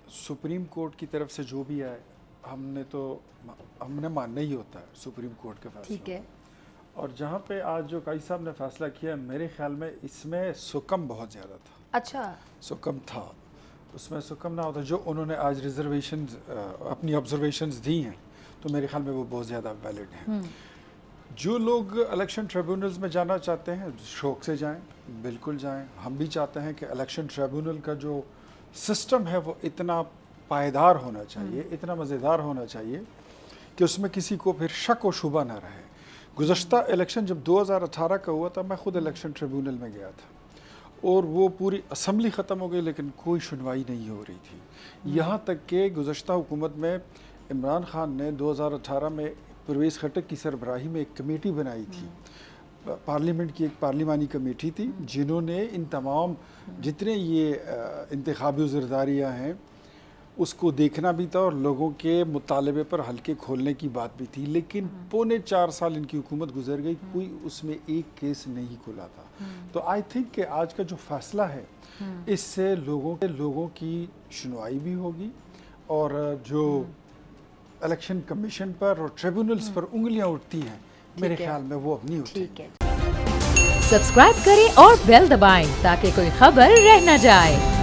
Supreme court की तरफ से जो भी आए हमने मानना ही होता है सुप्रीम कोर्ट के फैसले। ठीक है। और जहाँ पे आज जो काजी साहब ने फैसला किया, मेरे ख्याल में इसमें सुकम बहुत ज़्यादा था। अच्छा, सुकम था, उसमें सुकम ना होता। जो उन्होंने आज रिजर्वेशन अपनी ऑब्जर्वेशंस दी हैं तो मेरे ख्याल में वो बहुत ज़्यादा वैलिड हैं। जो लोग इलेक्शन ट्रिब्यूनल्स में जाना चाहते हैं शौक से जाएं, बिल्कुल जाएं। हम भी चाहते हैं कि इलेक्शन ट्रिब्यूनल का जो सिस्टम है वो इतना पायदार होना चाहिए, इतना मज़ेदार होना चाहिए कि उसमें किसी को फिर शक व शुबा ना रहे। गुज़श्ता इलेक्शन जब 2018 का हुआ था, मैं ख़ुद इलेक्शन ट्रिब्यूनल में गया था और वो पूरी असम्बली ख़त्म हो गई लेकिन कोई सुनवाई नहीं हो रही थी। यहाँ तक कि गुज़श्ता हुकूमत में इमरान खान ने 2018 में परवेज़ खटक की सरबराही में एक कमेटी बनाई थी, पार्लियामेंट की एक पार्लिमानी कमेटी थी, जिन्होंने इन तमाम जितने ये इंतखाबी उज़रदारियाँ हैं उसको देखना भी था और लोगों के मुतालबे पर हल्के खोलने की बात भी थी। लेकिन पौने 4 साल इनकी हुकूमत गुजर गई, कोई उसमें एक केस नहीं खुला था। तो आई थिंक कि आज का जो फैसला है इससे लोगों की सुनवाई भी होगी और जो इलेक्शन कमीशन पर और ट्रिब्यूनल्स पर उंगलियां उठती हैं मेरे ख्याल में वो अब नहीं उठेंगी। ठीक है। सब्सक्राइब करें और बेल दबाएं ताकि कोई खबर रह न जाए।